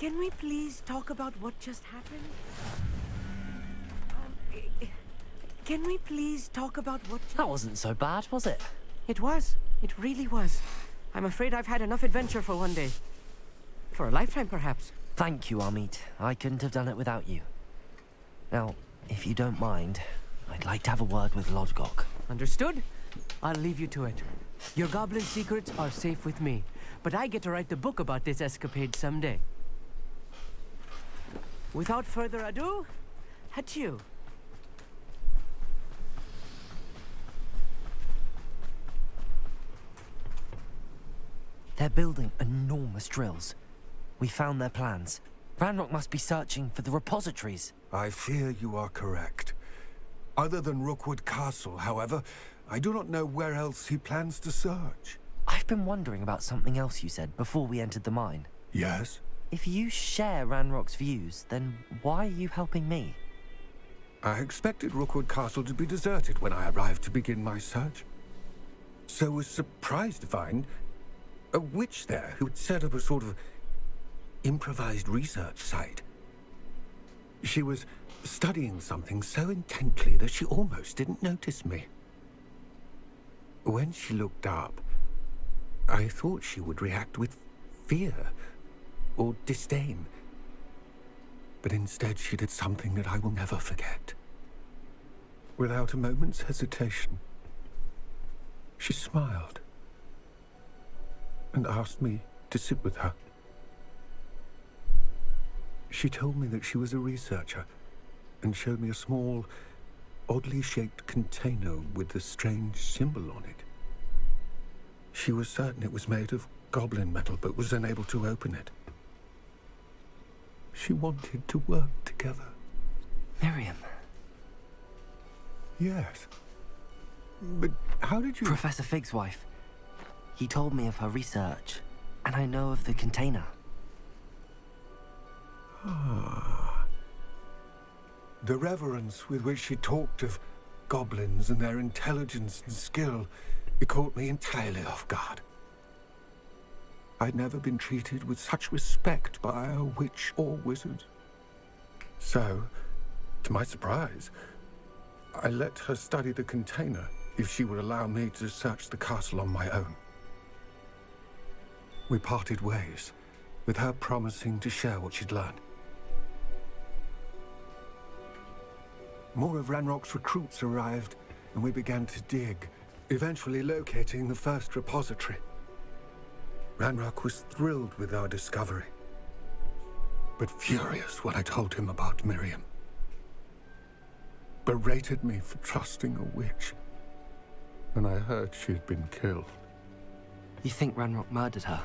Can we please talk about what just happened? Can we please talk about what... That wasn't so bad, was it? It was. It really was. I'm afraid I've had enough adventure for one day. For a lifetime, perhaps. Thank you, Amit. I couldn't have done it without you. Now, if you don't mind, I'd like to have a word with Lodgok. Understood? I'll leave you to it. Your goblin secrets are safe with me, but I get to write the book about this escapade someday. Without further ado, adieu. They're building enormous drills. We found their plans. Ranrock must be searching for the repositories. I fear you are correct. Other than Rookwood Castle, however, I do not know where else he plans to search. I've been wondering about something else you said before we entered the mine. Yes? If you share Ranrock's views, then why are you helping me? I expected Rookwood Castle to be deserted when I arrived to begin my search. So was surprised to find a witch there who had set up a sort of improvised research site. She was studying something so intently that she almost didn't notice me. When she looked up, I thought she would react with fear or disdain. But instead she did something that I will never forget. Without a moment's hesitation, she smiled and asked me to sit with her. She told me that she was a researcher and showed me a small, oddly shaped container with a strange symbol on it. She was certain it was made of goblin metal, but was unable to open it. She wanted to work together. Miriam. Yes. But how did you... Professor Fig's wife. He told me of her research, and I know of the container. Ah. The reverence with which she talked of goblins and their intelligence and skill, it caught me entirely off guard. I'd never been treated with such respect by a witch or wizard. So, to my surprise, I let her study the container if she would allow me to search the castle on my own. We parted ways, with her promising to share what she'd learned. More of Ranrock's recruits arrived, and we began to dig, eventually locating the first repository. Ranrock was thrilled with our discovery, but furious when I told him about Miriam. Berated me for trusting a witch, and I heard she had been killed. You think Ranrock murdered her?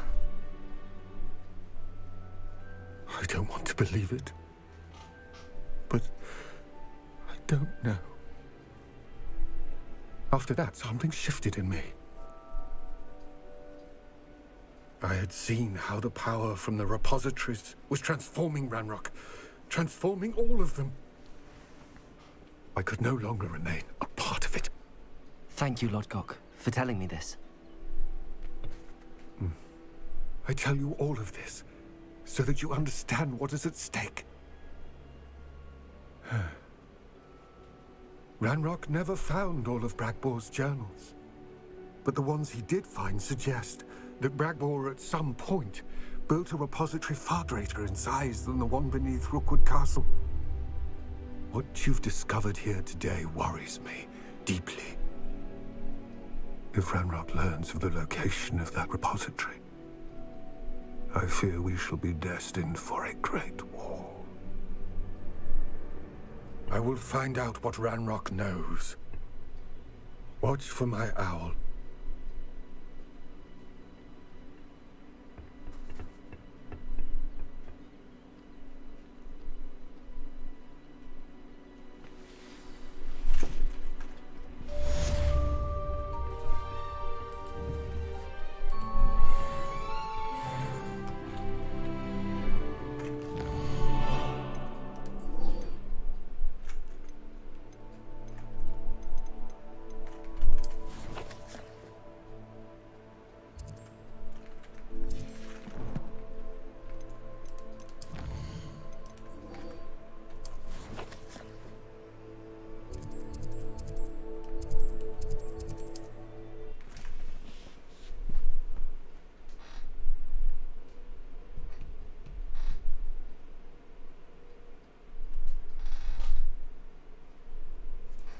I don't want to believe it, but I don't know. After that, something shifted in me. I had seen how the power from the repositories was transforming Ranrock, transforming all of them. I could no longer remain a part of it. Thank you, Lodgok, for telling me this. I tell you all of this so that you understand what is at stake. Ranrock never found all of Bragbor's journals, but the ones he did find suggest that Bragbor at some point built a repository far greater in size than the one beneath Rookwood Castle. What you've discovered here today worries me deeply. If Ranrock learns of the location of that repository, I fear we shall be destined for a great war. I will find out what Ranrock knows. Watch for my owl.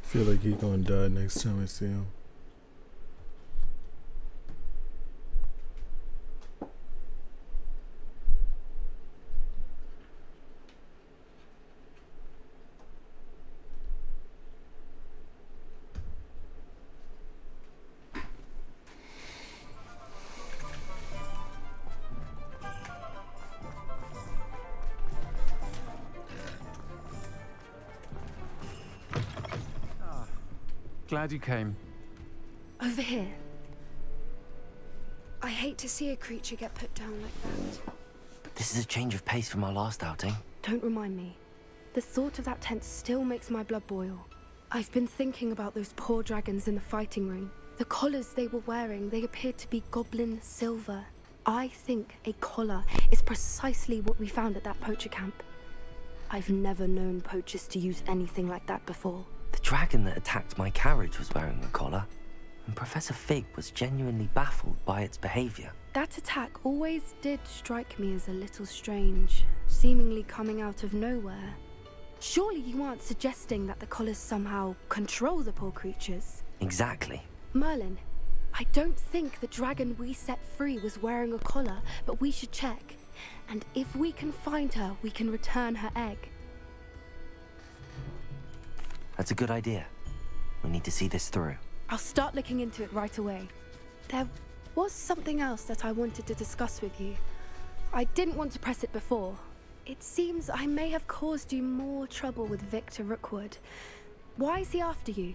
Feel like he gonna die next time I see him. Glad you came. Over here. I hate to see a creature get put down like that. This is a change of pace from our last outing. Don't remind me. The thought of that tent still makes my blood boil. I've been thinking about those poor dragons in the fighting ring. The collars they were wearing, they appeared to be goblin silver. I think a collar is precisely what we found at that poacher camp. I've never known poachers to use anything like that before. The dragon that attacked my carriage was wearing a collar, and Professor Fig was genuinely baffled by its behavior. That attack always did strike me as a little strange, seemingly coming out of nowhere. Surely you aren't suggesting that the collars somehow control the poor creatures? Exactly. Merlin, I don't think the dragon we set free was wearing a collar, but we should check. And if we can find her, we can return her egg. That's a good idea. We need to see this through. I'll start looking into it right away. There was something else that I wanted to discuss with you. I didn't want to press it before. It seems I may have caused you more trouble with Victor Rookwood. Why is he after you?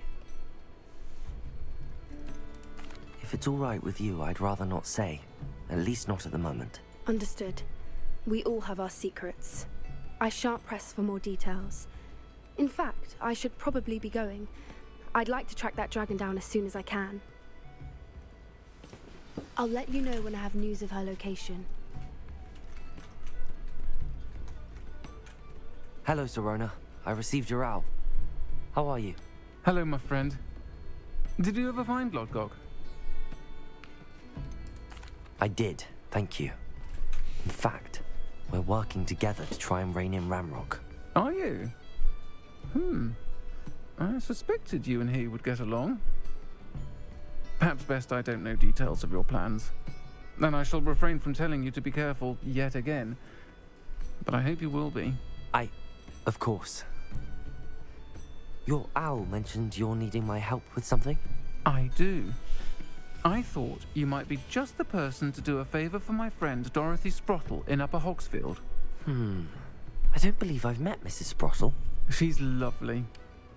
If it's all right with you, I'd rather not say. At least not at the moment. Understood. We all have our secrets. I shan't press for more details. In fact, I should probably be going. I'd like to track that dragon down as soon as I can. I'll let you know when I have news of her location. Hello, Serona. I received your owl. How are you? Hello, my friend. Did you ever find Lodgok? I did, thank you. In fact, we're working together to try and rein in Ramrock. Are you? I suspected you and he would get along. Perhaps best I don't know details of your plans. Then I shall refrain from telling you to be careful yet again. But I hope you will be. Of course. Your owl mentioned you're needing my help with something? I do. I thought you might be just the person to do a favor for my friend Dorothy Sprottle in Upper Hogsfield. I don't believe I've met Mrs. Sprottle. She's lovely.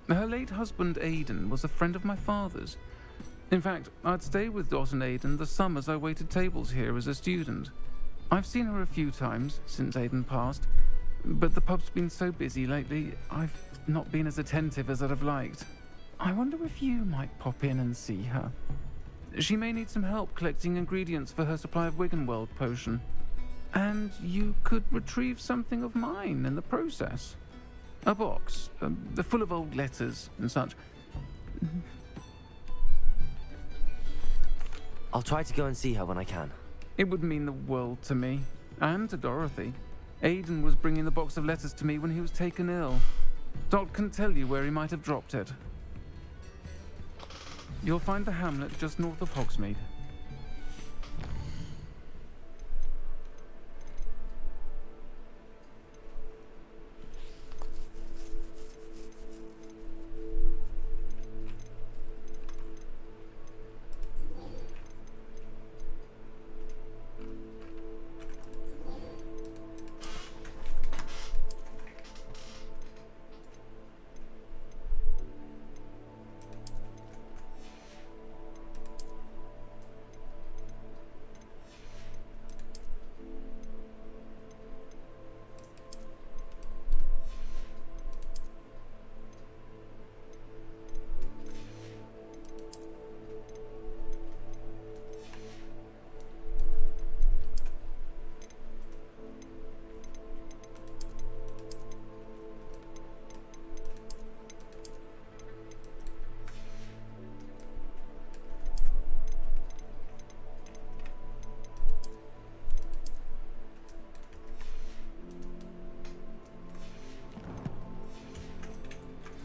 Her late husband Aidan was a friend of my father's. In fact, I'd stay with Dot and Aidan the summers I waited tables here as a student. I've seen her a few times since Aidan passed, but the pub's been so busy lately, I've not been as attentive as I'd have liked. I wonder if you might pop in and see her. She may need some help collecting ingredients for her supply of Wiggenweld potion. And you could retrieve something of mine in the process. A box, full of old letters and such. I'll try to go and see her when I can. It would mean the world to me, and to Dorothy. Aidan was bringing the box of letters to me when he was taken ill. Dot can tell you where he might have dropped it. You'll find the hamlet just north of Hogsmeade.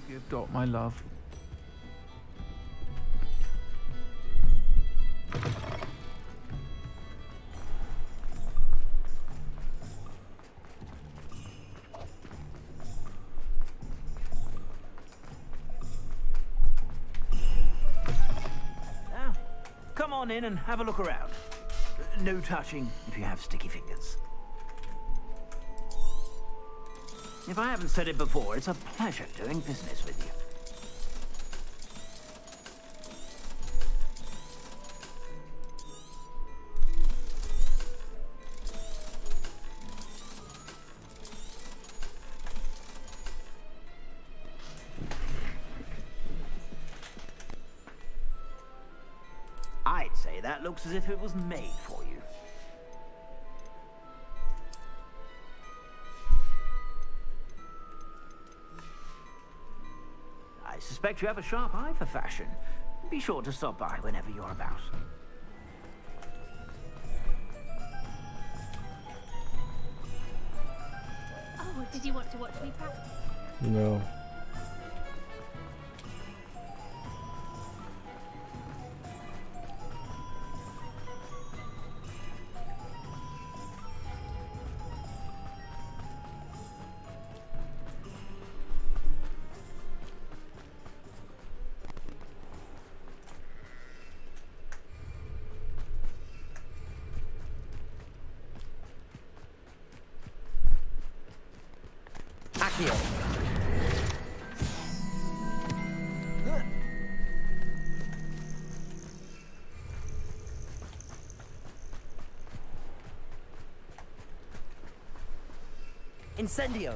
Give Dot my love. on in and have a look around. No touching if you have sticky fingers. If I haven't said it before, it's a pleasure doing business with you. I'd say that looks as if it was made for you. I suspect you have a sharp eye for fashion. Be sure to stop by whenever you're about. Oh, did you want to watch me practice? No. Incendio!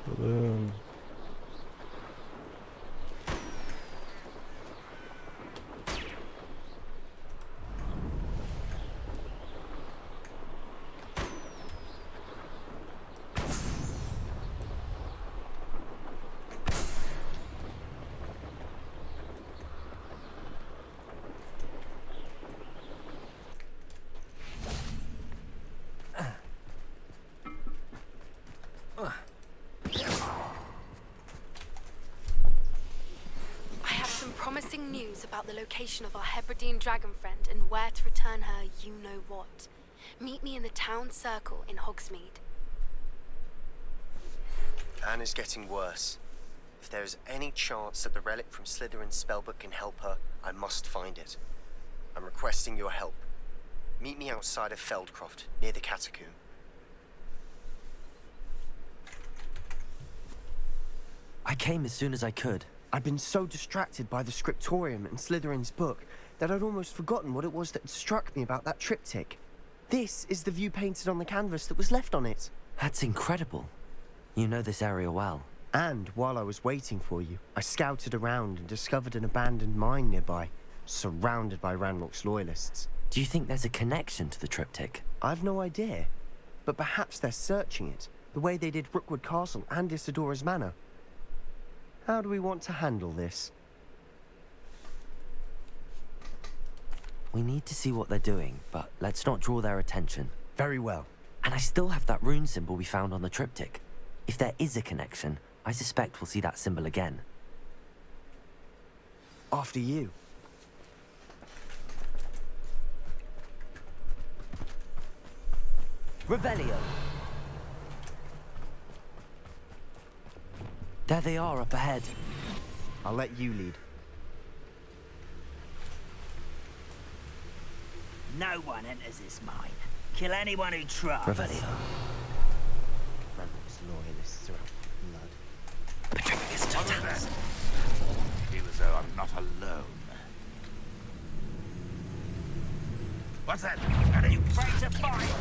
Balloon. Promising news about the location of our Hebridean dragon friend and where to return her you-know-what. Meet me in the town circle in Hogsmeade. Anne is getting worse. If there is any chance that the relic from Slytherin's spellbook can help her, I must find it. I'm requesting your help. Meet me outside of Feldcroft, near the catacomb. I came as soon as I could. I'd been so distracted by the scriptorium and Slytherin's book that I'd almost forgotten what it was that struck me about that triptych. This is the view painted on the canvas that was left on it. That's incredible. You know this area well. And while I was waiting for you, I scouted around and discovered an abandoned mine nearby, surrounded by Ranrock's loyalists. Do you think there's a connection to the triptych? I've no idea, but perhaps they're searching it, the way they did Rookwood Castle and Isidora's Manor. How do we want to handle this? We need to see what they're doing, but let's not draw their attention. Very well. And I still have that rune symbol we found on the triptych. If there is a connection, I suspect we'll see that symbol again. After you. Revelio! There they are, up ahead. I'll let you lead. No one enters this mine. Kill anyone who tries. Revelio. Ranrock's loyalists are out for blood. The trigger is still down. Feel as though I'm not alone. What's that? Are you afraid to fight?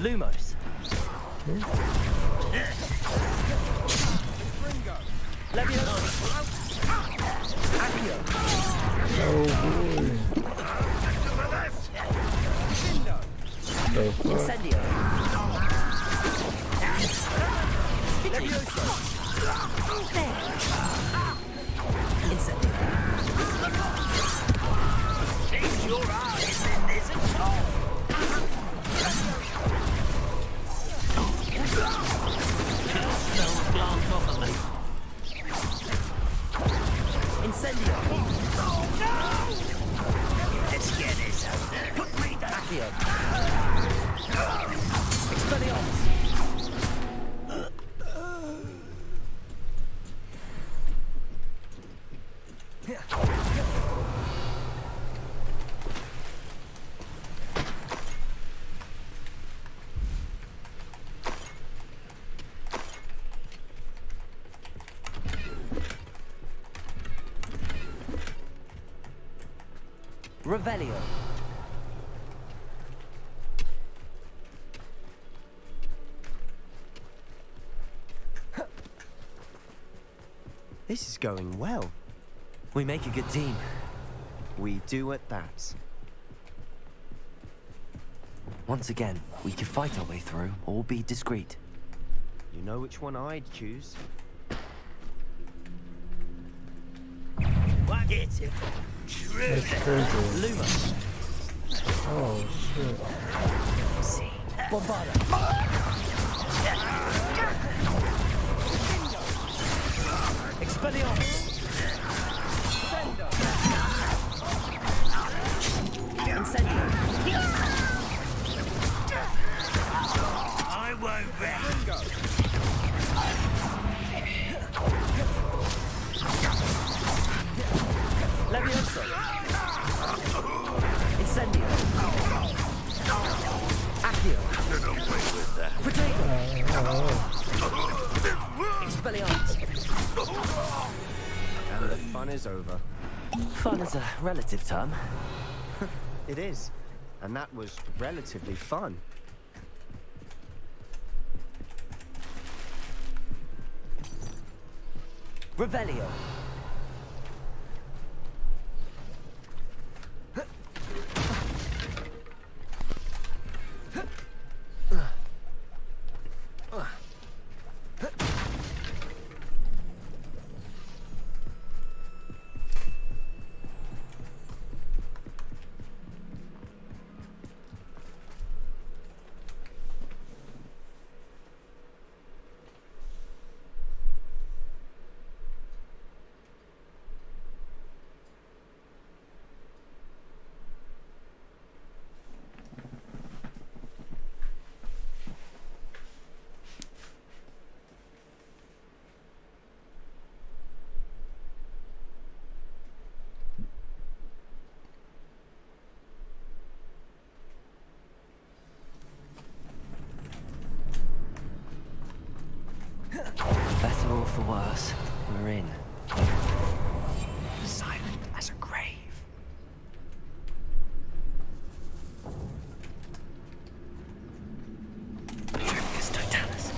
Lumos. Oh boy. The fuck? Incendio. Incendio. Change your eyes, then there's a toll. Incendio. Oh no! Let's get this out there. Put me down. Accio. Expelliarmus. Revelio. This is going well. We make a good team. We do at that. Once again, we could fight our way through or be discreet. You know which one I'd choose. What is it? That's crazy. Luma. Oh, shit. Bombarda. Expelliarmus. Incendio. I won't rest. Levioso. Incendio. Accio. Get away with that. Protego. Expelliarmus. And the fun is over. Fun is a relative term. It is. And that was relatively fun. Revelio. Better or for worse, we're in. Silent as a grave. Trivius Totalis.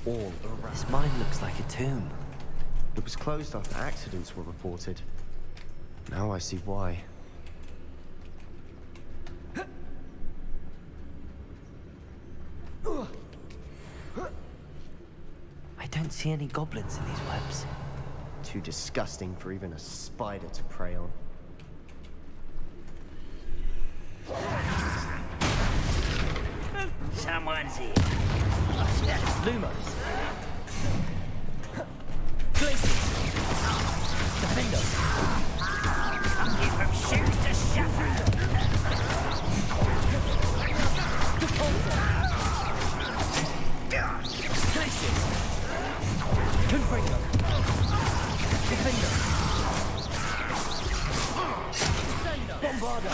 All around. This mine looks like a tomb. It was closed after accidents were reported. Now I see why. I don't see any goblins in these webs. Too disgusting for even a spider to prey on. Someone's here. Lumos. Glacius. Defendo. You from shoes to shutter. Glacius. Confringo. Defendo. Bombarda.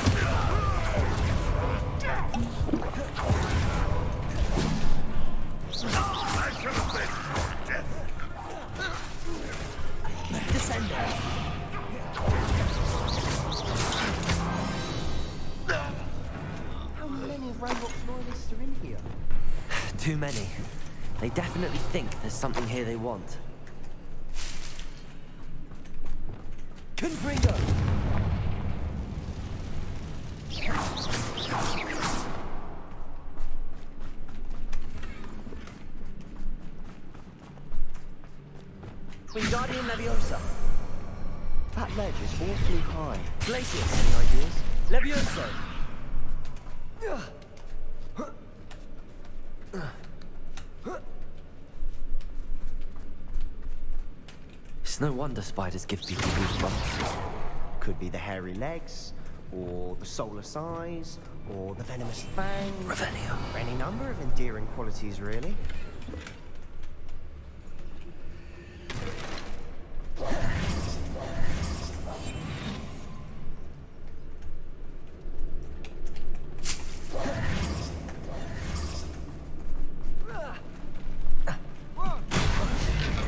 Descendo. How many Ranrock's loyalists are in here? Too many. They definitely think there's something here they want. Confringo. Wingardium Leviosa. That ledge is awfully high. Glacius. Any ideas? Levioso. It's no wonder spiders give people goosebumps. Could be the hairy legs, or the soulless eyes, or the venomous fang. Revelio. Any number of endearing qualities, really.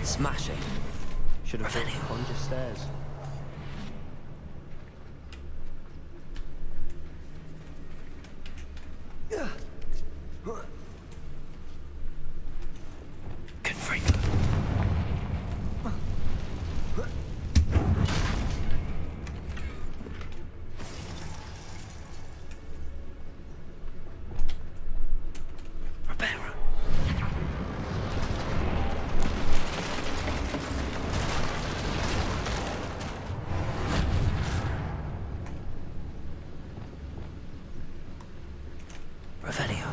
Smash it. Should have built conjure stairs. Revelio.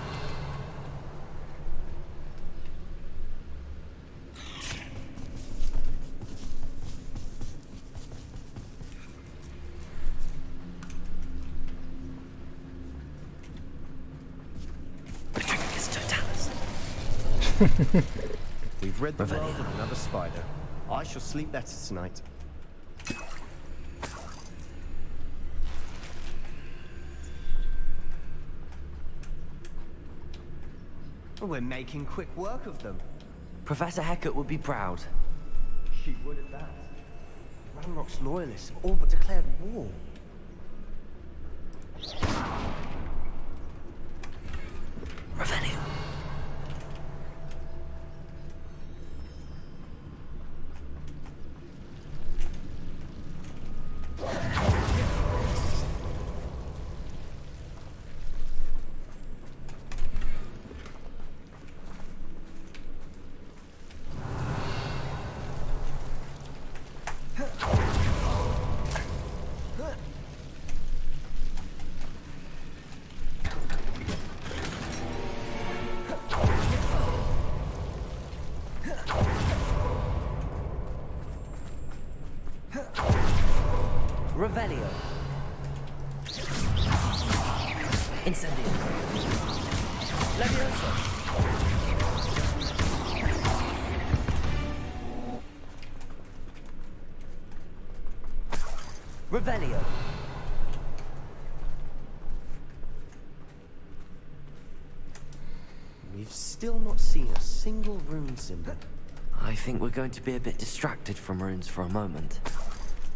We've read the world of another spider. I shall sleep better tonight. We're making quick work of them. Professor Hecat would be proud. She would at that. Ranrock's loyalists have all but declared war. Revelio. Revelio. Incendio. Levioso. Revelio. We've still not seen a single rune symbol. I think we're going to be a bit distracted from runes for a moment.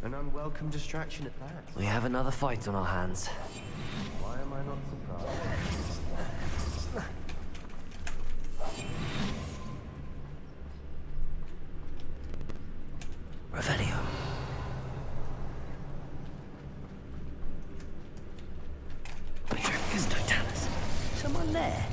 An unwelcome distraction at that. We have another fight on our hands. Why am I not surprised? Revelio. Petricus totalis. Someone there?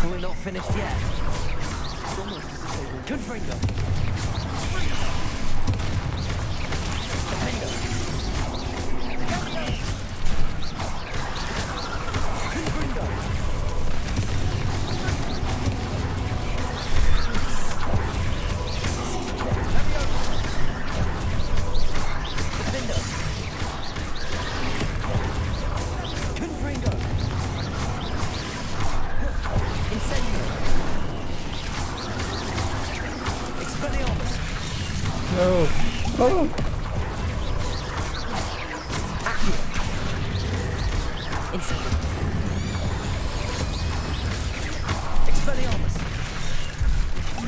We're not finished yet. Confringo. No. Oh.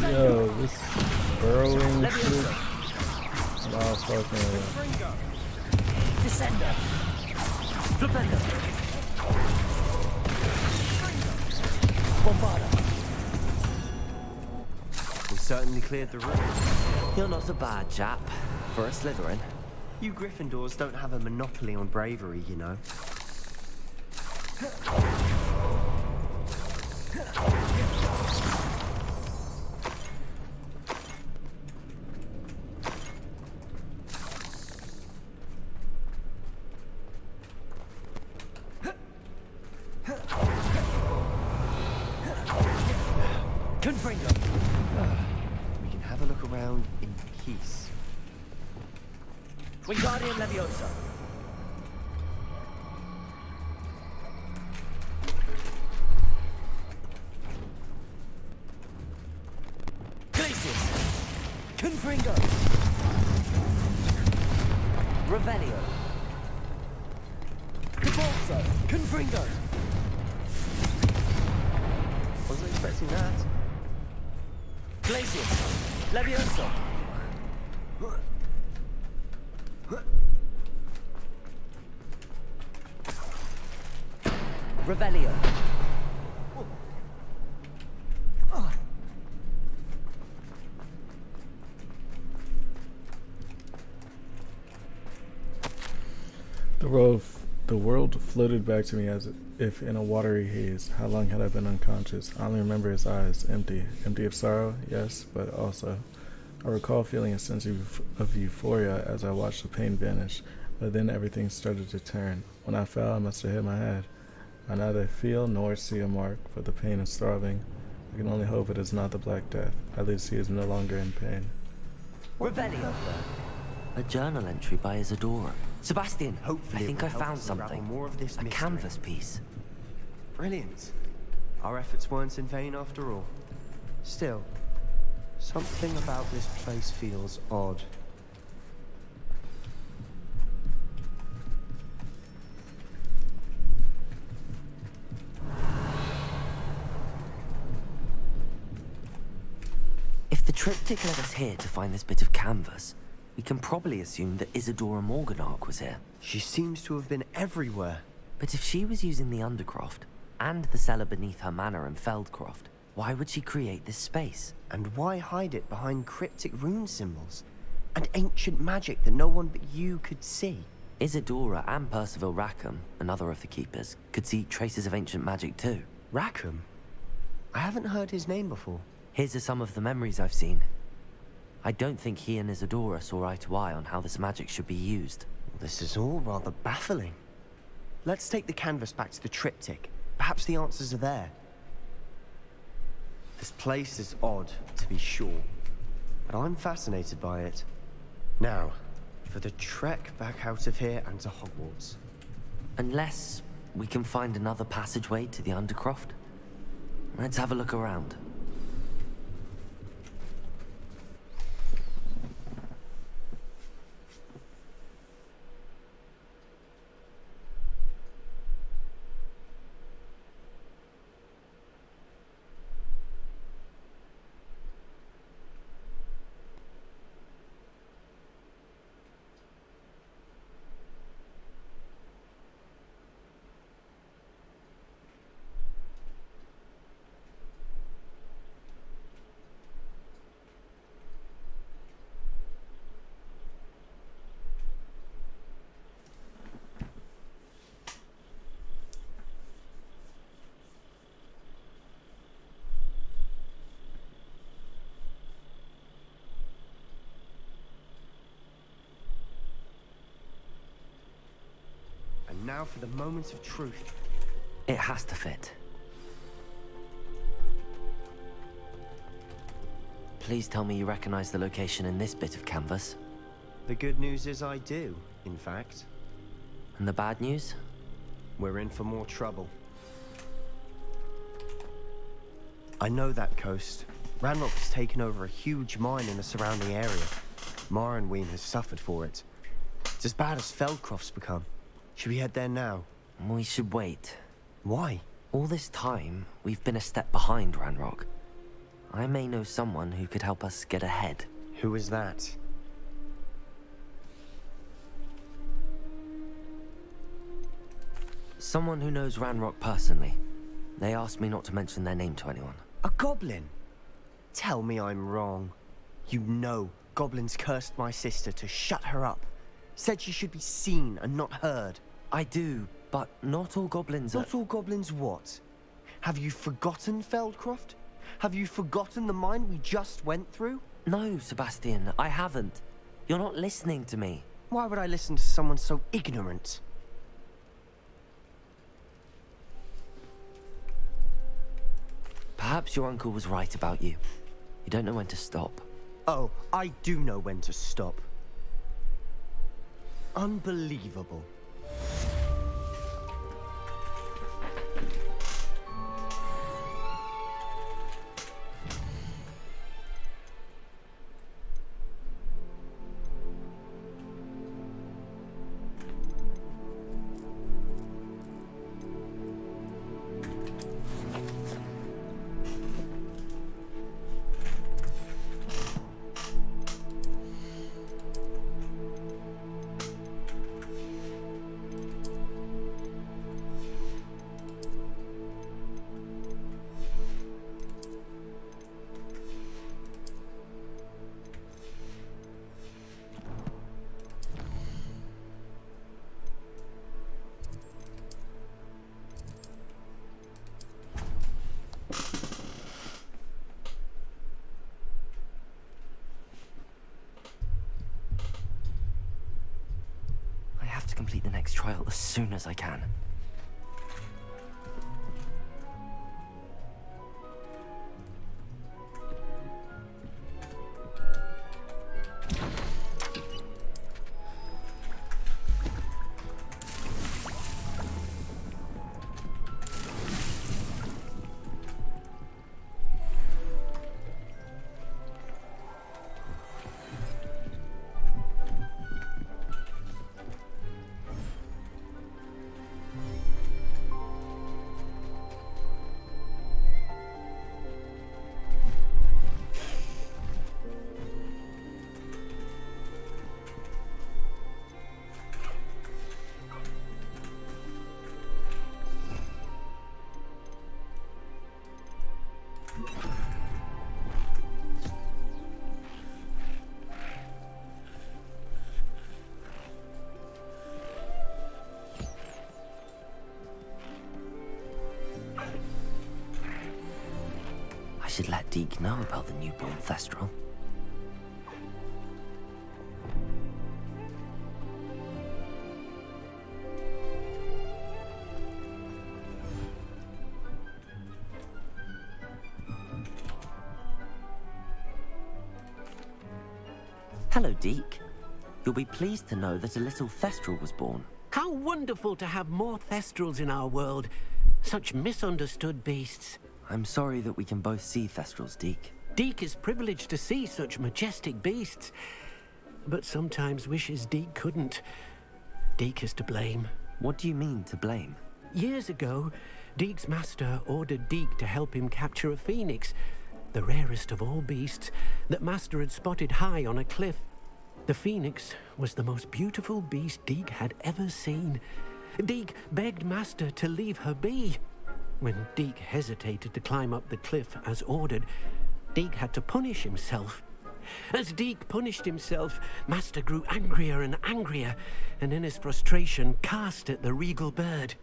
Yo, this burrowing shit. Wow, fucking. Descender. Flipendo. Bombarda. We certainly cleared the room. You're not a bad chap for a Slytherin. You Gryffindors don't have a monopoly on bravery, you know. Confringo. We can have a look around in peace. Wingardium Leviosa. Confringo! Revelio! Cabalso! Confringo! Wasn't expecting that. Glacius! Levioso! Revelio! The world floated back to me as if in a watery haze. How long had I been unconscious? I only remember his eyes, empty. Empty of sorrow, yes, but also. I recall feeling a sense of euphoria as I watched the pain vanish, but then everything started to turn. When I fell, I must have hit my head. I neither feel nor see a mark, but the pain is throbbing. I can only hope it is not the Black Death. At least he is no longer in pain. Revelio! A journal entry by Isadora. Sebastian, Hopefully I think I found us unravel something. more of this A mystery. canvas piece. Brilliant. Our efforts weren't in vain after all. Still, something about this place feels odd. If the triptych led us here to find this bit of canvas, we can probably assume that Isadora Morganark was here. She seems to have been everywhere. But if she was using the Undercroft, and the cellar beneath her manor in Feldcroft, why would she create this space? And why hide it behind cryptic rune symbols? And ancient magic that no one but you could see? Isadora and Percival Rackham, another of the Keepers, could see traces of ancient magic too. Rackham? I haven't heard his name before. His are some of the memories I've seen. I don't think he and Isadora saw eye to eye on how this magic should be used. This is all rather baffling. Let's take the canvas back to the triptych. Perhaps the answers are there. This place is odd, to be sure, but I'm fascinated by it. Now, for the trek back out of here and to Hogwarts. Unless we can find another passageway to the Undercroft. Let's have a look around. Now for the moment of truth. It has to fit. Please tell me you recognize the location in this bit of canvas. The good news is I do, in fact. And the bad news? We're in for more trouble. I know that coast. Ranrock has taken over a huge mine in the surrounding area. Morrowind has suffered for it. It's as bad as Feldcroft's become. Should we head there now? We should wait. Why? All this time, we've been a step behind Ranrock. I may know someone who could help us get ahead. Who is that? Someone who knows Ranrock personally. They asked me not to mention their name to anyone. A goblin? Tell me I'm wrong. You know goblins cursed my sister to shut her up. Said she should be seen and not heard. I do, but not all goblins are... Not all goblins what? Have you forgotten Feldcroft? Have you forgotten the mine we just went through? No, Sebastian, I haven't. You're not listening to me. Why would I listen to someone so ignorant? Perhaps your uncle was right about you. You don't know when to stop. Oh, I do know when to stop. Unbelievable. trial as soon as I can. I should let Deke know about the newborn Thestral. Hello, Deke. You'll be pleased to know that a little Thestral was born. How wonderful to have more Thestrals in our world. Such misunderstood beasts. I'm sorry that we can both see Thestrals, Deke. Deke is privileged to see such majestic beasts, but sometimes wishes Deke couldn't. Deke is to blame. What do you mean, to blame? Years ago, Deke's master ordered Deke to help him capture a phoenix, the rarest of all beasts, that master had spotted high on a cliff. The phoenix was the most beautiful beast Deke had ever seen. Deke begged master to leave her be. When Deke hesitated to climb up the cliff as ordered, Deke had to punish himself. As Deke punished himself, master grew angrier and angrier, and in his frustration cast at the regal bird.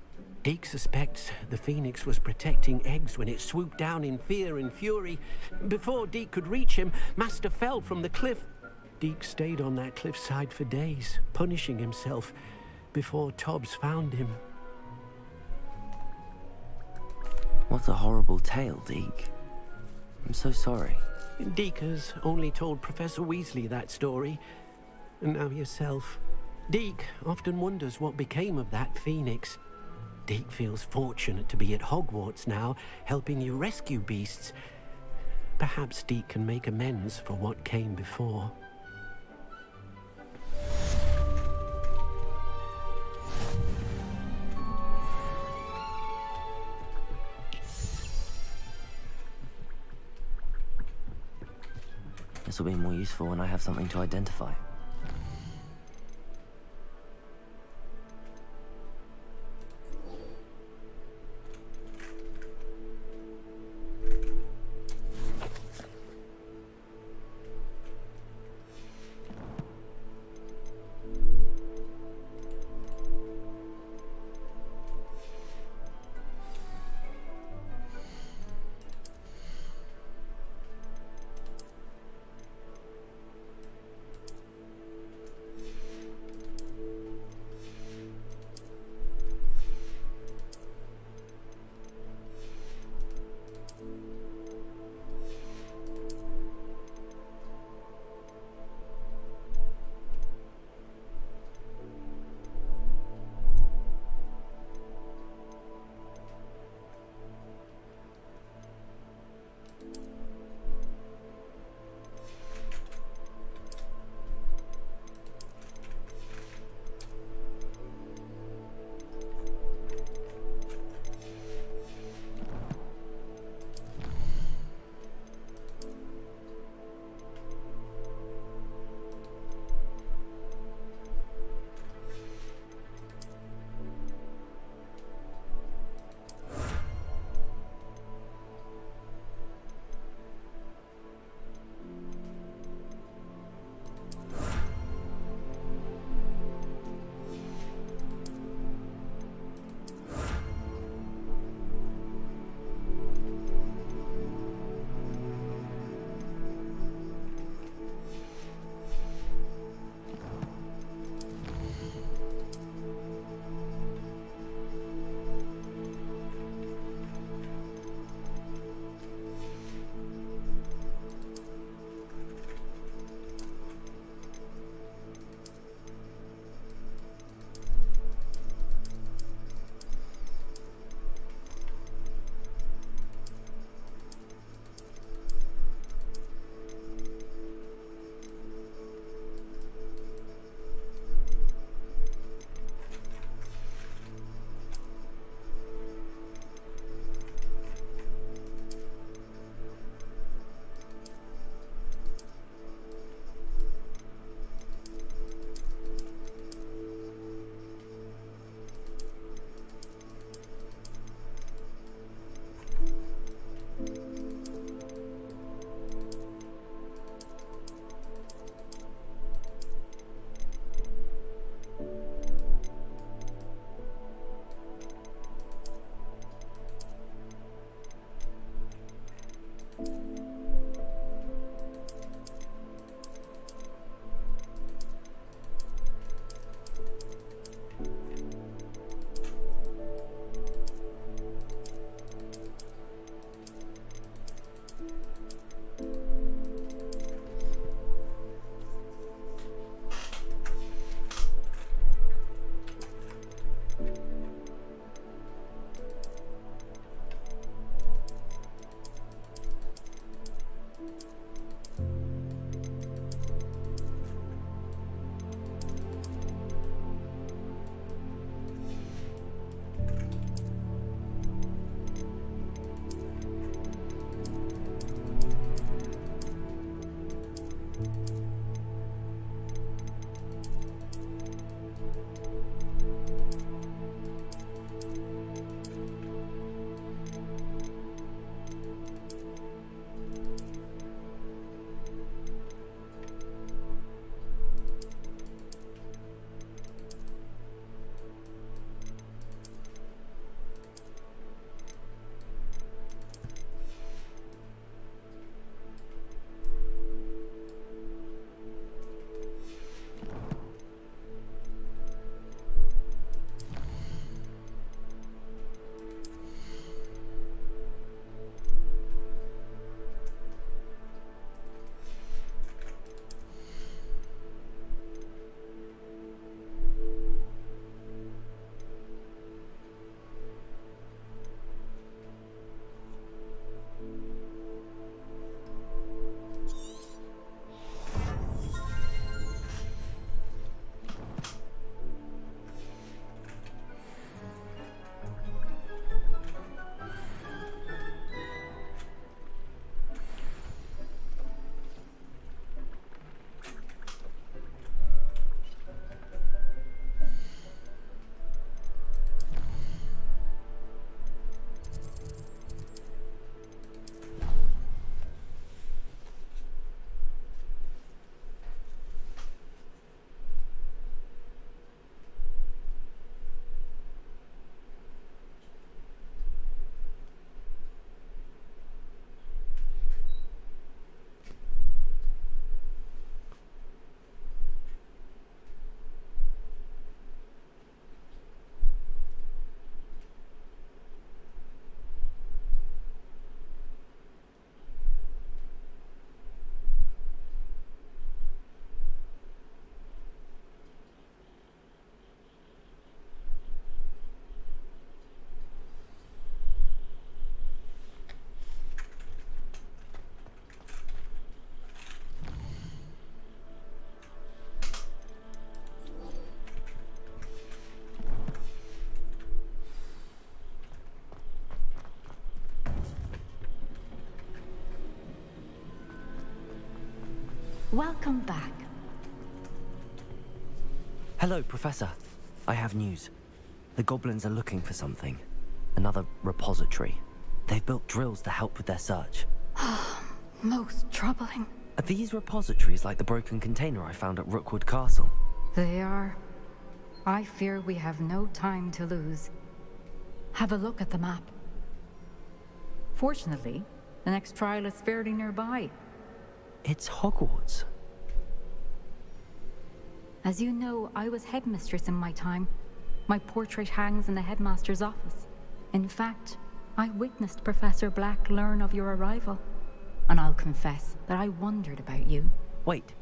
Deke suspects the phoenix was protecting eggs when it swooped down in fear and fury. Before Deke could reach him, master fell from the cliff. Deke stayed on that cliffside for days, punishing himself, before Tobbs found him. What a horrible tale, Deke. I'm so sorry. Deke has only told Professor Weasley that story, and now yourself. Deke often wonders what became of that phoenix. Deke feels fortunate to be at Hogwarts now, helping you rescue beasts. Perhaps Deke can make amends for what came before. This will be more useful when I have something to identify. Welcome back. Hello, Professor. I have news. The goblins are looking for something. Another repository. They've built drills to help with their search. Most troubling. Are these repositories like the broken container I found at Rookwood Castle? They are. I fear we have no time to lose. Have a look at the map. Fortunately, the next trial is fairly nearby. It's Hogwarts. As you know, I was headmistress in my time. My portrait hangs in the headmaster's office. In fact, I witnessed Professor Black learn of your arrival. And I'll confess that I wondered about you. Wait,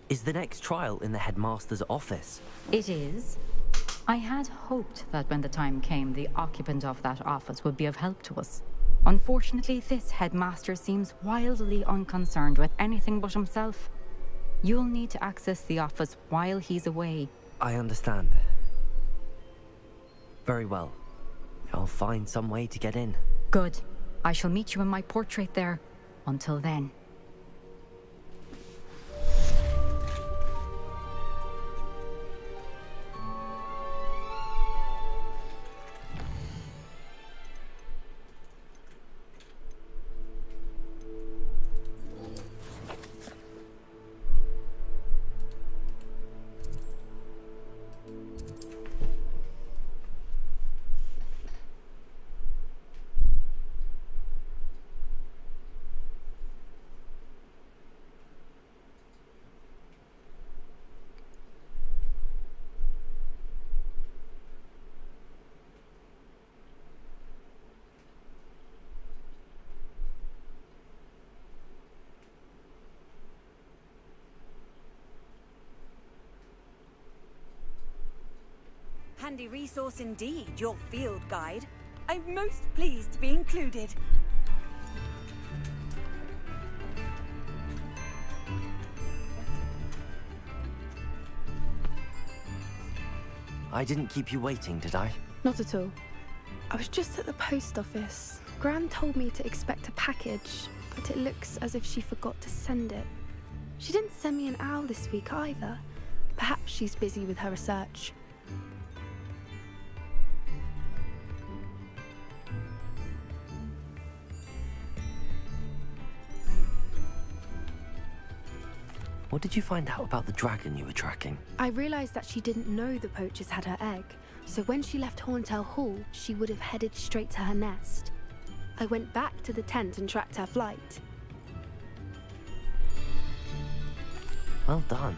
is the next trial in the headmaster's office? It is. I had hoped that when the time came, the occupant of that office would be of help to us. Unfortunately, this headmaster seems wildly unconcerned with anything but himself. You'll need to access the office while he's away. I understand. Very well. I'll find some way to get in. Good. I shall meet you in my portrait there. Until then. Handy resource indeed, your field guide. I'm most pleased to be included. I didn't keep you waiting, did I? Not at all. I was just at the post office. Gran told me to expect a package, but it looks as if she forgot to send it. She didn't send me an owl this week either. Perhaps she's busy with her research. What did you find out about the dragon you were tracking? I realised that she didn't know the poachers had her egg, so when she left Horntail Hall, she would have headed straight to her nest. I went back to the tent and tracked her flight. Well done.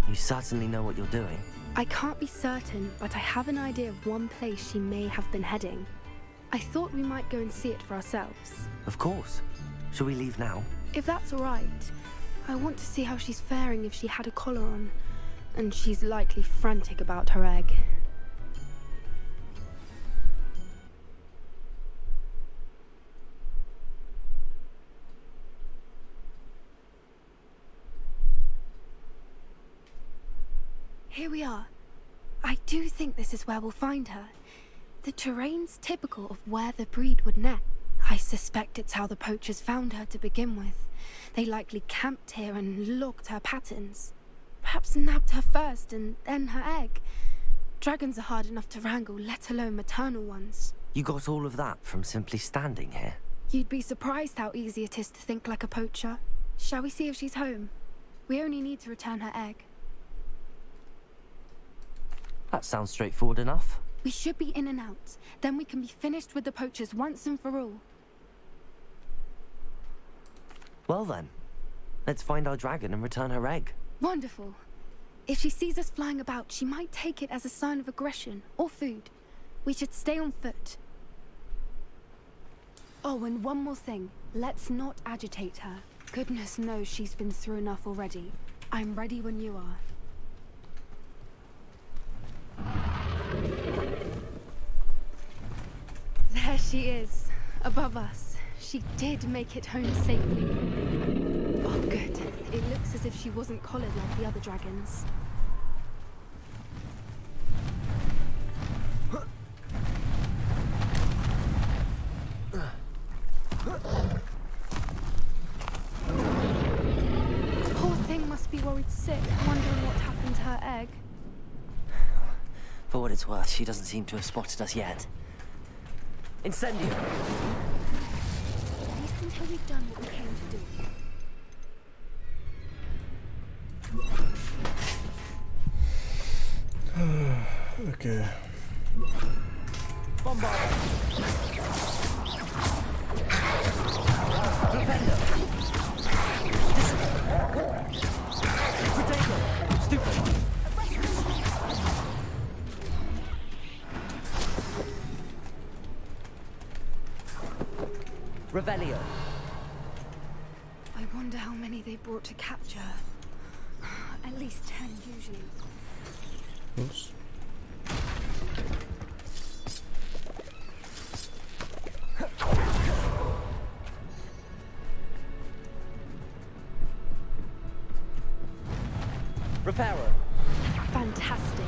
You certainly know what you're doing. I can't be certain, but I have an idea of one place she may have been heading. I thought we might go and see it for ourselves. Of course. Shall we leave now? If that's all right. I want to see how she's faring if she had a collar on. And she's likely frantic about her egg. Here we are. I do think this is where we'll find her. The terrain's typical of where the breed would nest. I suspect it's how the poachers found her to begin with. They likely camped here and logged her patterns. Perhaps nabbed her first and then her egg. Dragons are hard enough to wrangle, let alone maternal ones. You got all of that from simply standing here? You'd be surprised how easy it is to think like a poacher. Shall we see if she's home? We only need to return her egg. That sounds straightforward enough. We should be in and out. Then we can be finished with the poachers once and for all. Well then, let's find our dragon and return her egg. Wonderful. If she sees us flying about, she might take it as a sign of aggression or food. We should stay on foot. Oh, and one more thing. Let's not agitate her. Goodness knows she's been through enough already. I'm ready when you are. There she is, above us. She did make it home safely. Oh, good. It looks as if she wasn't collared like the other dragons. The poor thing must sick, wondering what happened to her egg. For what it's worth, she doesn't seem to have spotted us yet. Incendio! At least until we've done what we came to do. Okay. Bombard! Defender! Potato! Stupid! Revelio. I wonder how many they brought to capture. At least 10 usually. Oops. Repairer. Fantastic.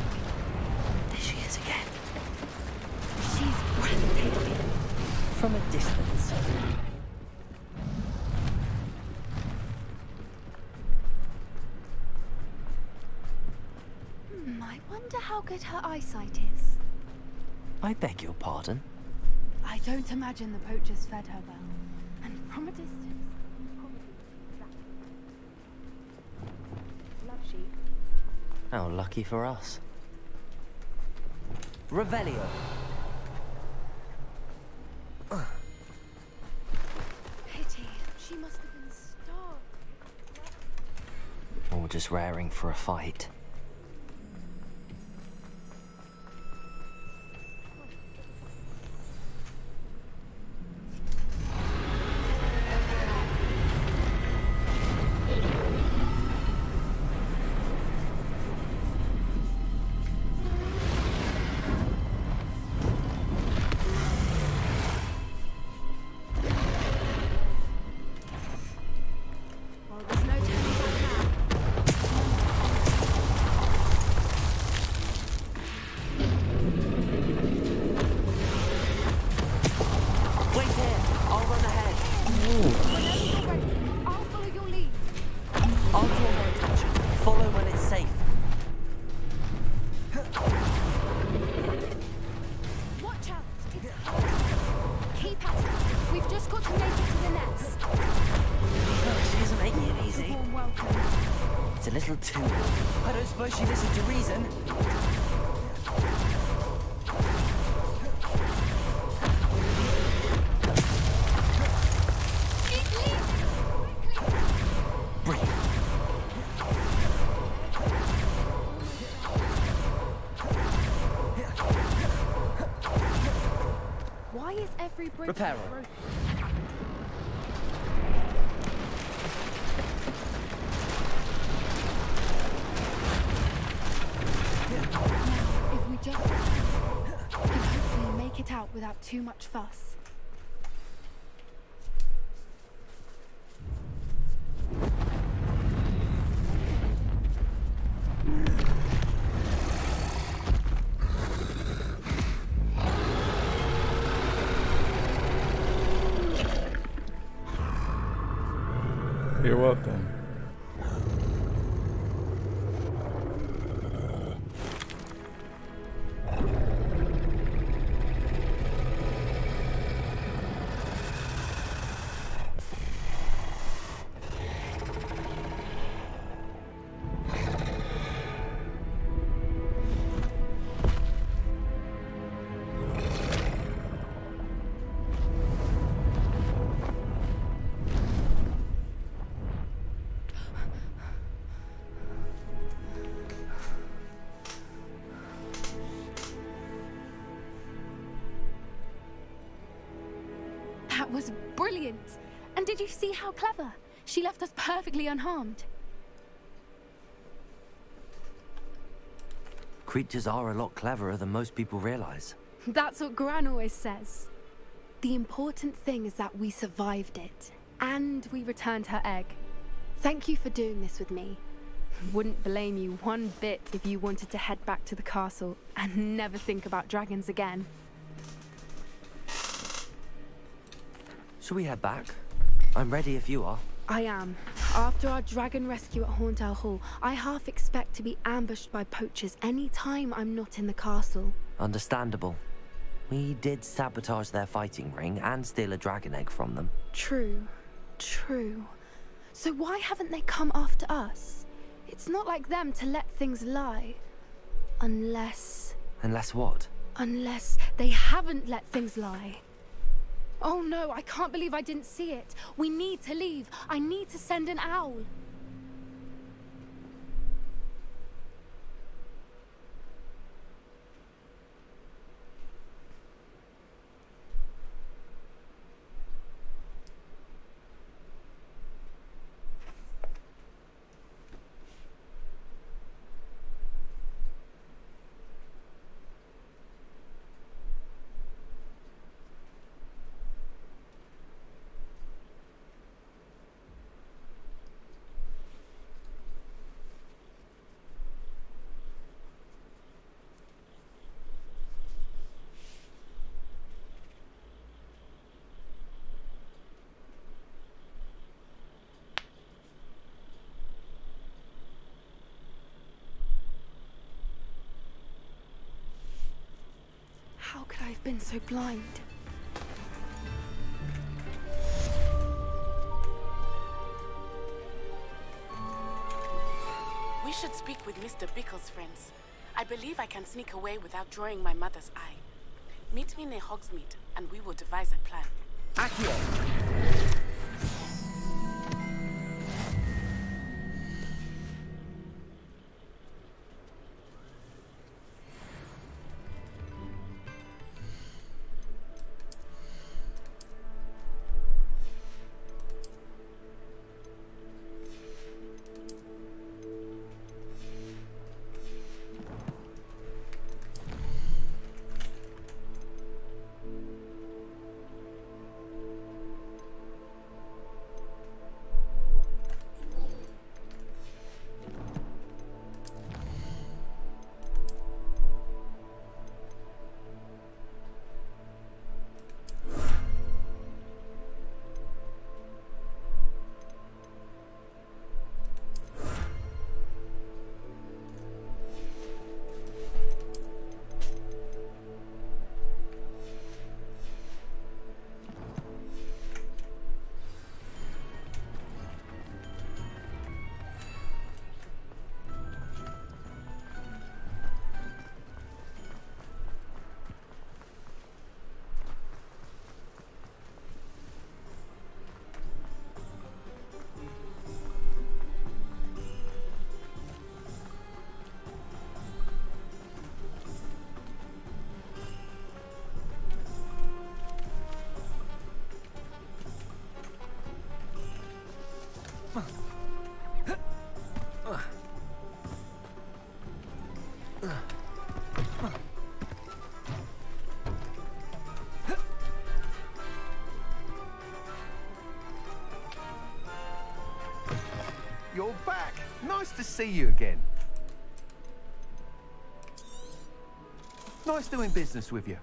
There she is again. She's breathtaking. From a distance. I wonder how good her eyesight is. I beg your pardon? I don't imagine the poachers fed her well. And from a distance... Love sheep. How lucky for us. Revelio. Pity. She must have been starved. Or just raring for a fight. Repairer. If we just... we can hopefully make it out without too much fuss. You're welcome. That was brilliant! And did you see how clever? She left us perfectly unharmed. Creatures are a lot cleverer than most people realize. That's what Gran always says. The important thing is that we survived it. And we returned her egg. Thank you for doing this with me. Wouldn't blame you one bit if you wanted to head back to the castle and never think about dragons again. Shall we head back? I'm ready if you are. I am. After our dragon rescue at Hauntow Hall, I half expect to be ambushed by poachers any time I'm not in the castle. Understandable. We did sabotage their fighting ring and steal a dragon egg from them. True. True. So why haven't they come after us? It's not like them to let things lie. Unless... Unless what? Unless they haven't let things lie. Oh no, I can't believe I didn't see it. We need to leave. I need to send an owl. How could I have been so blind? We should speak with Mr. Bickle's friends. I believe I can sneak away without drawing my mother's eye. Meet me near Hogsmeade, and we will devise a plan. Accio! You're back. Nice to see you again. Nice doing business with you.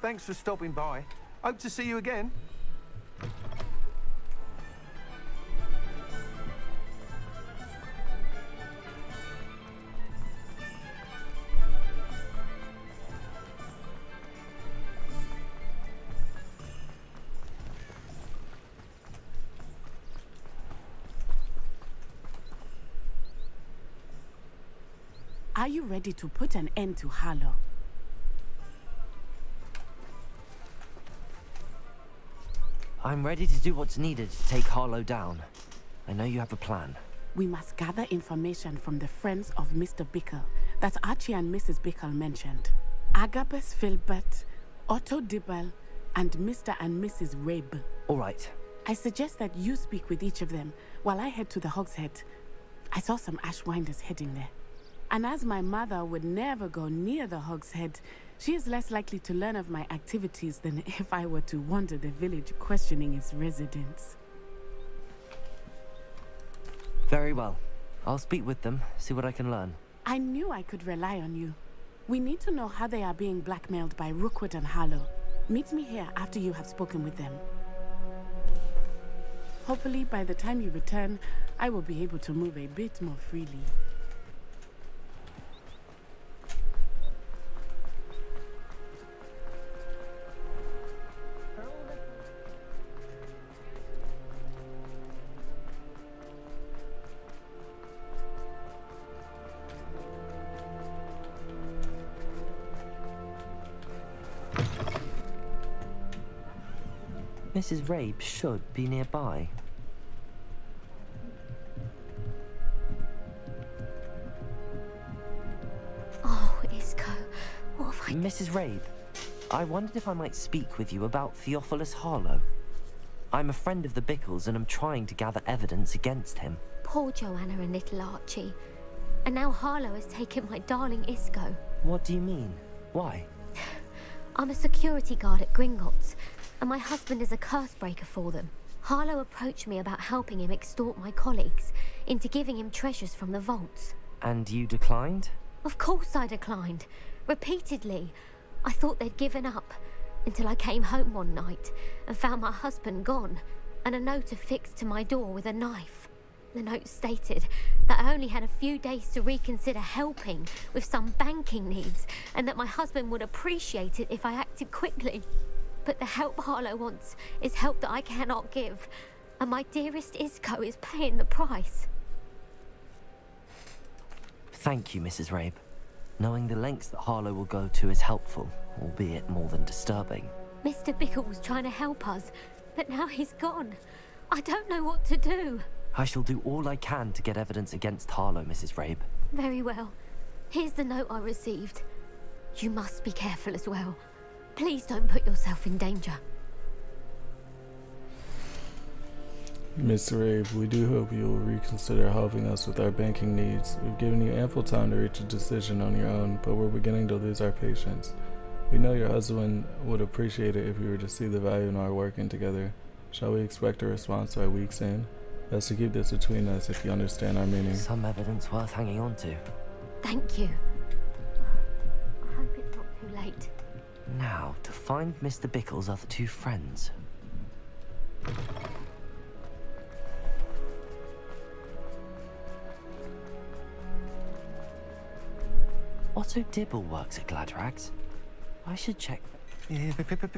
Thanks for stopping by. Hope to see you again. Are you ready to put an end to Harlow? I'm ready to do what's needed to take Harlow down. I know you have a plan. We must gather information from the friends of Mr. Bickle that Archie and Mrs. Bickle mentioned. Agabus Filbert, Otto Dibble, and Mr. and Mrs. Rabe. All right. I suggest that you speak with each of them while I head to the Hogshead. I saw some Ashwinders heading there. And as my mother would never go near the Hogshead, she is less likely to learn of my activities than if I were to wander the village questioning its residents. Very well. I'll speak with them, see what I can learn. I knew I could rely on you. We need to know how they are being blackmailed by Rookwood and Harlow. Meet me here after you have spoken with them. Hopefully, by the time you return, I will be able to move a bit more freely. Mrs. Rabe should be nearby. Oh, Isco, what have I... Mrs. Rabe, I wondered if I might speak with you about Theophilus Harlow. I'm a friend of the Bickles and I'm trying to gather evidence against him. Poor Joanna and little Archie. And now Harlow has taken my darling Isco. What do you mean? Why? I'm a security guard at Gringotts, and my husband is a curse breaker for them. Harlow approached me about helping him extort my colleagues into giving him treasures from the vaults. And you declined? Of course I declined. Repeatedly. I thought they'd given up, until I came home one night and found my husband gone, and a note affixed to my door with a knife. The note stated that I only had a few days to reconsider helping with some banking needs, and that my husband would appreciate it if I acted quickly. But the help Harlow wants is help that I cannot give, and my dearest Isco is paying the price. Thank you, Mrs. Rabe. Knowing the lengths that Harlow will go to is helpful, albeit more than disturbing. Mr. Bickle was trying to help us, but now he's gone. I don't know what to do. I shall do all I can to get evidence against Harlow, Mrs. Rabe. Very well. Here's the note I received. You must be careful as well. Please don't put yourself in danger. Miss Rabe, we do hope you will reconsider helping us with our banking needs. We've given you ample time to reach a decision on your own, but we're beginning to lose our patience. We know your husband would appreciate it if we were to see the value in our working together. Shall we expect a response by week's end? Best to keep this between us if you understand our meaning. Some evidence worth hanging on to. Thank you. I hope it's not too late. Now, to find Mr. Bickle's other two friends. Otto Dibble works at Gladrags. I should check.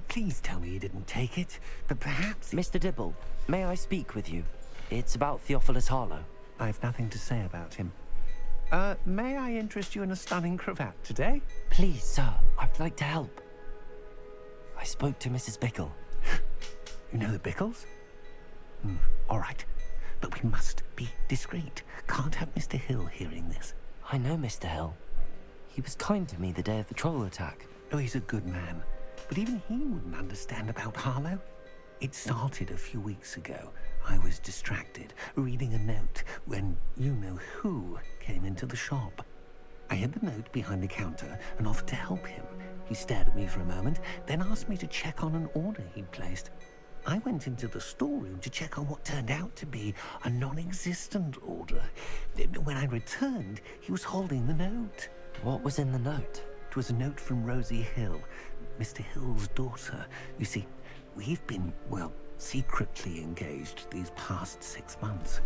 Please tell me you didn't take it. But perhaps... Mr. Dibble, may I speak with you? It's about Theophilus Harlow. I've nothing to say about him. May I interest you in a stunning cravat today? Please, sir, I'd like to help. I spoke to Mrs. Bickle. You know the Bickles? All right. But we must be discreet. Can't have Mr. Hill hearing this. I know Mr. Hill. He was kind to me the day of the troll attack. Oh, he's a good man. But even he wouldn't understand about Harlow. It started a few weeks ago. I was distracted, reading a note, when you-know-who came into the shop. I hid the note behind the counter and offered to help him. He stared at me for a moment, then asked me to check on an order he'd placed. I went into the storeroom to check on what turned out to be a non-existent order. When I returned, he was holding the note. What was in the note? It was a note from Rosie Hill, Mr. Hill's daughter. You see, we've been, well, secretly engaged these past 6 months.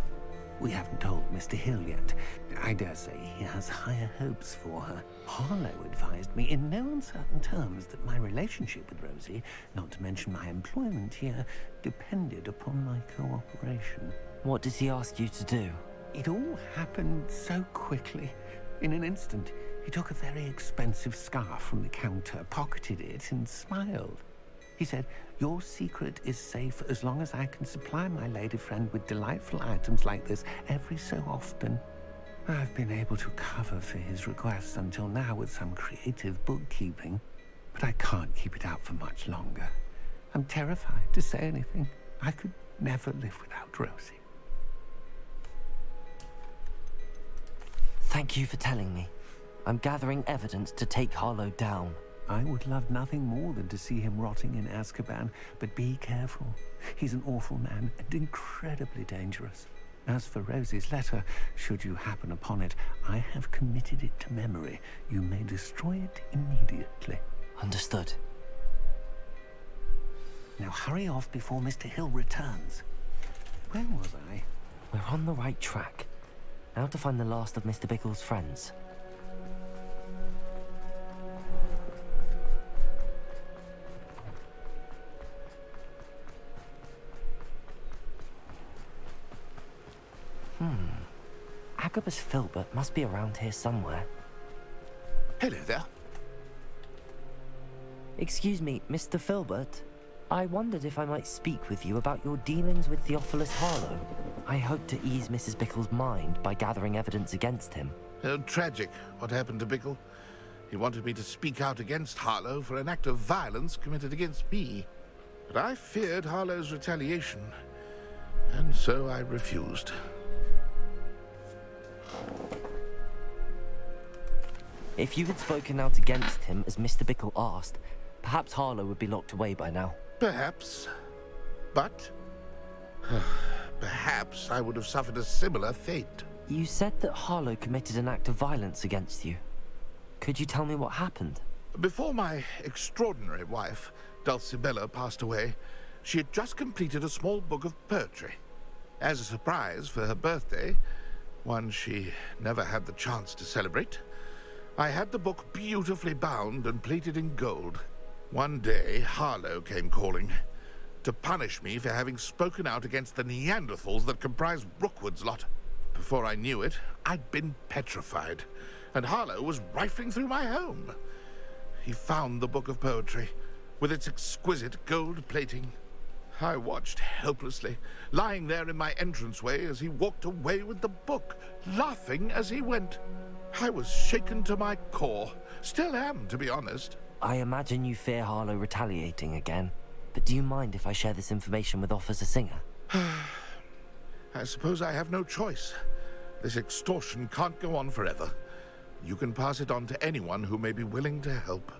We haven't told Mr. Hill yet. I dare say he has higher hopes for her. Harlow advised me in no uncertain terms that my relationship with Rosie, not to mention my employment here, depended upon my cooperation. What did he ask you to do? It all happened so quickly. In an instant, he took a very expensive scarf from the counter, pocketed it, and smiled. He said, "Your secret is safe as long as I can supply my lady friend with delightful items like this every so often." I've been able to cover for his requests until now with some creative bookkeeping, but I can't keep it out for much longer. I'm terrified to say anything. I could never live without Rosie. Thank you for telling me. I'm gathering evidence to take Harlow down. I would love nothing more than to see him rotting in Azkaban, but be careful. He's an awful man and incredibly dangerous. As for Rosie's letter, should you happen upon it, I have committed it to memory. You may destroy it immediately. Understood. Now hurry off before Mr. Hill returns. Where was I? We're on the right track. Now to find the last of Mr. Bickle's friends. Agabus Filbert must be around here somewhere. Hello there. Excuse me, Mr. Filbert. I wondered if I might speak with you about your dealings with Theophilus Harlow. I hope to ease Mrs. Bickle's mind by gathering evidence against him. Tragic, what happened to Bickle. He wanted me to speak out against Harlow for an act of violence committed against me. But I feared Harlow's retaliation, and so I refused. If you had spoken out against him as Mr. Bickle asked, perhaps Harlow would be locked away by now. Perhaps. But perhaps I would have suffered a similar fate. You said that Harlow committed an act of violence against you. Could you tell me what happened? Before my extraordinary wife, Dulcibella, passed away, she had just completed a small book of poetry. As a surprise for her birthday, one she never had the chance to celebrate, I had the book beautifully bound and plated in gold. One day, Harlow came calling to punish me for having spoken out against the Neanderthals that comprise Rookwood's lot. Before I knew it, I'd been petrified, and Harlow was rifling through my home. He found the book of poetry, with its exquisite gold plating. I watched helplessly, lying there in my entranceway as he walked away with the book, laughing as he went. I was shaken to my core. Still am, to be honest. I imagine you fear Harlow retaliating again, but do you mind if I share this information with Officer Singer? I suppose I have no choice. This extortion can't go on forever. You can pass it on to anyone who may be willing to help.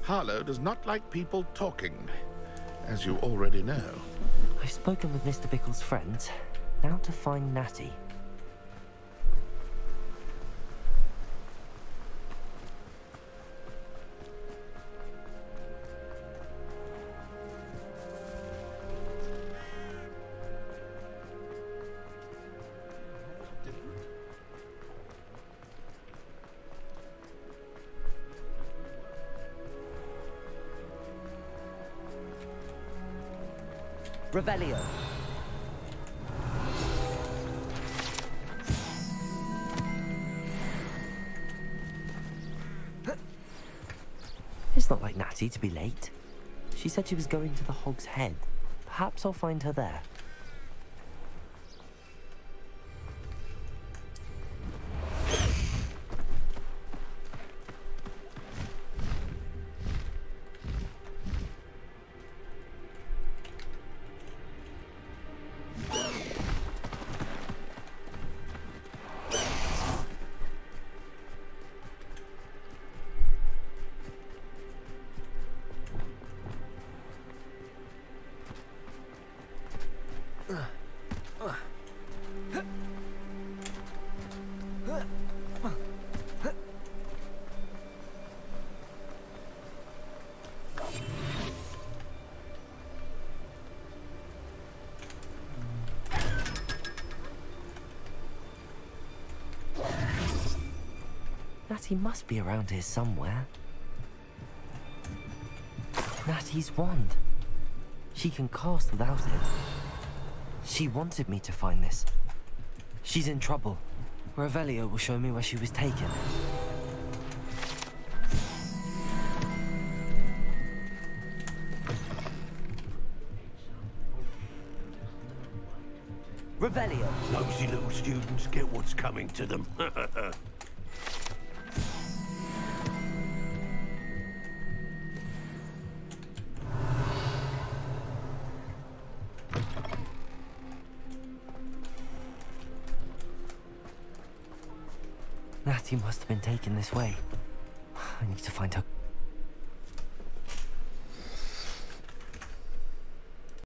Harlow does not like people talking, as you already know. I've spoken with Mr. Bickle's friends. Now to find Natty. Revelio. It's not like Natty to be late. She said she was going to the Hog's Head. Perhaps I'll find her there. Natty must be around here somewhere. Natty's wand. She can cast without it. She wanted me to find this. She's in trouble. Revelio will show me where she was taken. Revelio. Nosy little students get what's coming to them. Natty must have been taken this way. I need to find her